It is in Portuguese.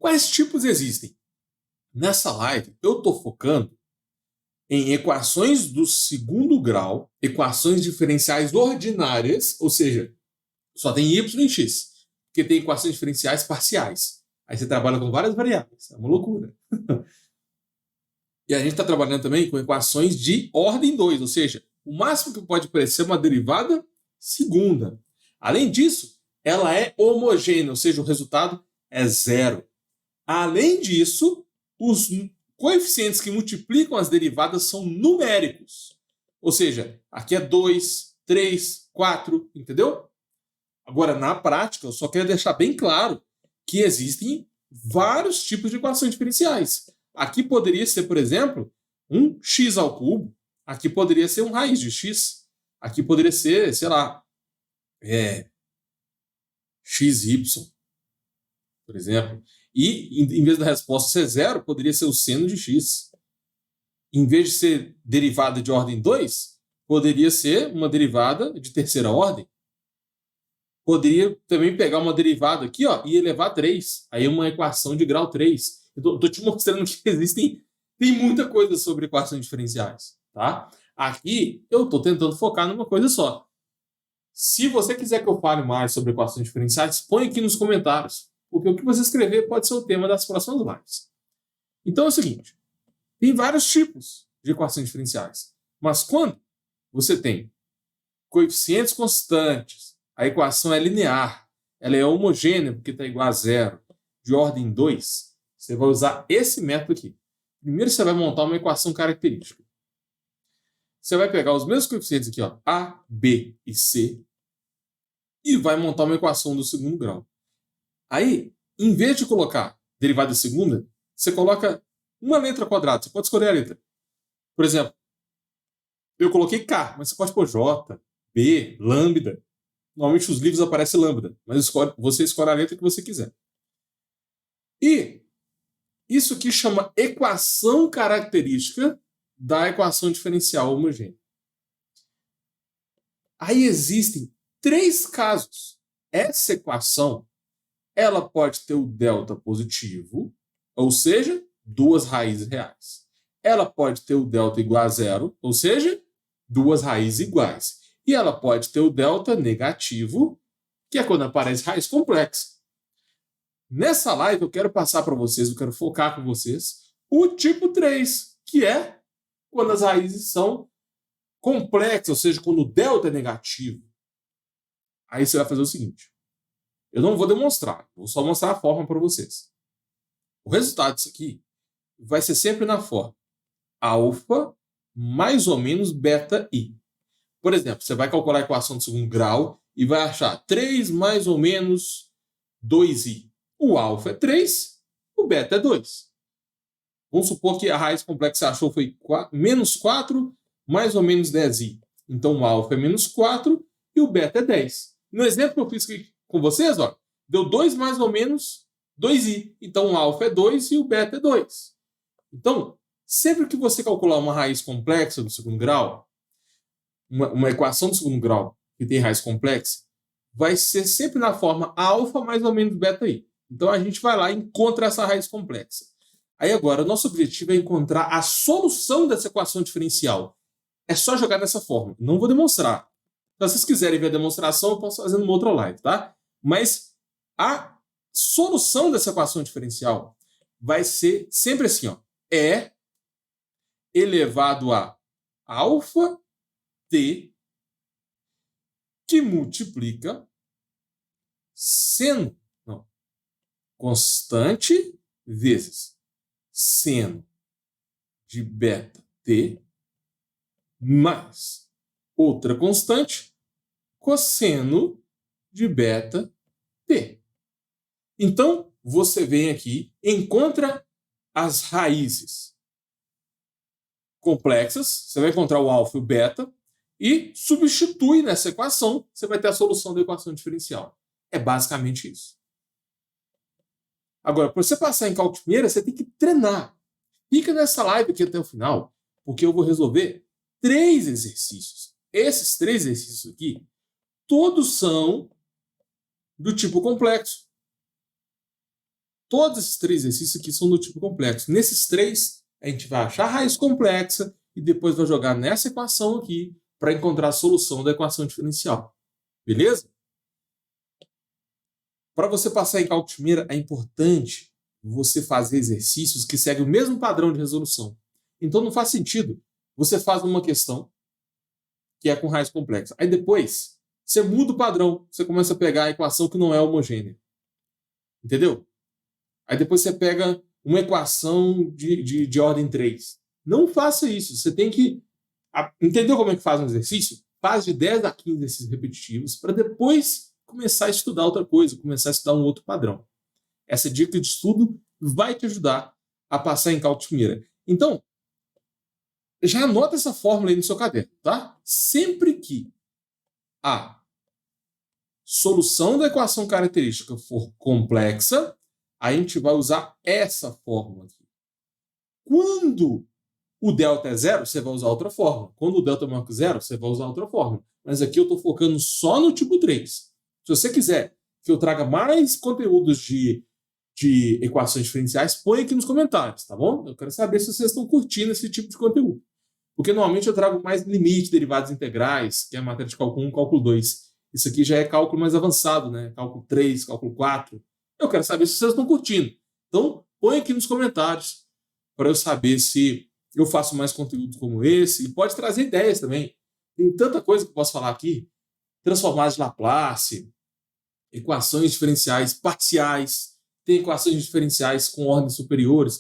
Quais tipos existem? Nessa live, eu estou focando em equações do segundo grau, equações diferenciais ordinárias, ou seja, só tem y e x, porque tem equações diferenciais parciais. Aí você trabalha com várias variáveis, é uma loucura. E a gente está trabalhando também com equações de ordem 2, ou seja, o máximo que pode parecer uma derivada segunda. Além disso, ela é homogênea, ou seja, o resultado é zero. Além disso, os coeficientes que multiplicam as derivadas são numéricos. Ou seja, aqui é 2, 3, 4, entendeu? Agora, na prática, eu só quero deixar bem claro que existem vários tipos de equações diferenciais. Aqui poderia ser, por exemplo, um x ao cubo. Aqui poderia ser um raiz de x. Aqui poderia ser, sei lá, xy, por exemplo. E, em vez da resposta ser zero, poderia ser o seno de x. Em vez de ser derivada de ordem 2, poderia ser uma derivada de terceira ordem. Poderia também pegar uma derivada aqui, ó, e elevar a 3. Aí é uma equação de grau 3. Eu tô te mostrando que tem muita coisa sobre equações diferenciais, tá? Aqui eu estou tentando focar numa coisa só. Se você quiser que eu fale mais sobre equações diferenciais, põe aqui nos comentários, porque o que você escrever pode ser o tema das próximas lives. Então é o seguinte, tem vários tipos de equações diferenciais, mas quando você tem coeficientes constantes, a equação é linear, ela é homogênea porque está igual a zero, de ordem 2, você vai usar esse método aqui. Primeiro você vai montar uma equação característica. Você vai pegar os mesmos coeficientes aqui, ó, A, B e C, e vai montar uma equação do segundo grau. Aí, em vez de colocar derivada segunda, você coloca uma letra quadrada. Você pode escolher a letra. Por exemplo, eu coloquei K, mas você pode pôr J, B, lambda. Normalmente os livros aparecem lambda, mas você escolhe a letra que você quiser. E isso aqui chama equação característica da equação diferencial homogênea. Aí existem 3 casos. Essa equação ela pode ter o delta positivo, ou seja, 2 raízes reais. Ela pode ter o delta igual a zero, ou seja, 2 raízes iguais. E ela pode ter o delta negativo, que é quando aparece raiz complexa. Nessa live eu quero passar para vocês, eu quero focar com vocês, o tipo 3, que é quando as raízes são complexas, ou seja, quando o delta é negativo. Aí você vai fazer o seguinte, eu não vou demonstrar, vou só mostrar a forma para vocês. O resultado disso aqui vai ser sempre na forma alfa mais ou menos beta i. Por exemplo, você vai calcular a equação do segundo grau e vai achar 3 mais ou menos 2i. O alfa é 3, o beta é 2. Vamos supor que a raiz complexa que você achou foi menos 4 mais ou menos 10i. Então o alfa é menos 4 e o beta é 10. No exemplo que eu fiz aqui com vocês, ó, deu 2 mais ou menos 2i. Então o alfa é 2 e o beta é 2. Então, sempre que você calcular uma raiz complexa do segundo grau, uma equação do segundo grau que tem raiz complexa, vai ser sempre na forma alfa mais ou menos beta i. Então a gente vai lá e encontra essa raiz complexa. Aí agora, o nosso objetivo é encontrar a solução dessa equação diferencial. É só jogar dessa forma. Não vou demonstrar. Se vocês quiserem ver a demonstração, eu posso fazer numa outra live, tá? Mas a solução dessa equação diferencial vai ser sempre assim, ó. É elevado a alfa t que multiplica seno, não, constante vezes seno de beta t mais outra constante cosseno de beta t. Então, você vem aqui, encontra as raízes complexas, você vai encontrar o alfa e o beta, e substitui nessa equação, você vai ter a solução da equação diferencial. É basicamente isso. Agora, para você passar em cálculo de primeira, você tem que treinar. Fica nessa live aqui até o final, porque eu vou resolver 3 exercícios. Esses 3 exercícios aqui, todos são do tipo complexo. Todos esses 3 exercícios aqui são do tipo complexo. Nesses 3, a gente vai achar a raiz complexa e depois vai jogar nessa equação aqui para encontrar a solução da equação diferencial. Beleza? Para você passar em cálculo de primeira, é importante você fazer exercícios que seguem o mesmo padrão de resolução. Então não faz sentido você faz uma questão que é com raiz complexa. Aí depois você muda o padrão, você começa a pegar a equação que não é homogênea. Entendeu? Aí depois você pega uma equação de ordem 3. Não faça isso. Você tem que... Entendeu como é que faz um exercício? Faz de 10 a 15 exercícios repetitivos para depois começar a estudar outra coisa, começar a estudar um outro padrão. Essa dica de estudo vai te ajudar a passar em cálculo de primeira. Então, já anota essa fórmula aí no seu caderno, tá? Sempre que a solução da equação característica for complexa, a gente vai usar essa fórmula aqui. Quando o delta é 0, você vai usar outra fórmula. Quando o delta é maior que 0, você vai usar outra fórmula. Mas aqui eu estou focando só no tipo 3. Se você quiser que eu traga mais conteúdos de equações diferenciais, põe aqui nos comentários, tá bom? Eu quero saber se vocês estão curtindo esse tipo de conteúdo. Porque normalmente eu trago mais limite, derivadas integrais, que é a matéria de cálculo 1 e cálculo 2. Isso aqui já é cálculo mais avançado, né? Cálculo 3, cálculo 4. Eu quero saber se vocês estão curtindo. Então, põe aqui nos comentários para eu saber se eu faço mais conteúdo como esse. E pode trazer ideias também. Tem tanta coisa que eu posso falar aqui. Transformadas de Laplace, equações diferenciais parciais, tem equações diferenciais com ordens superiores.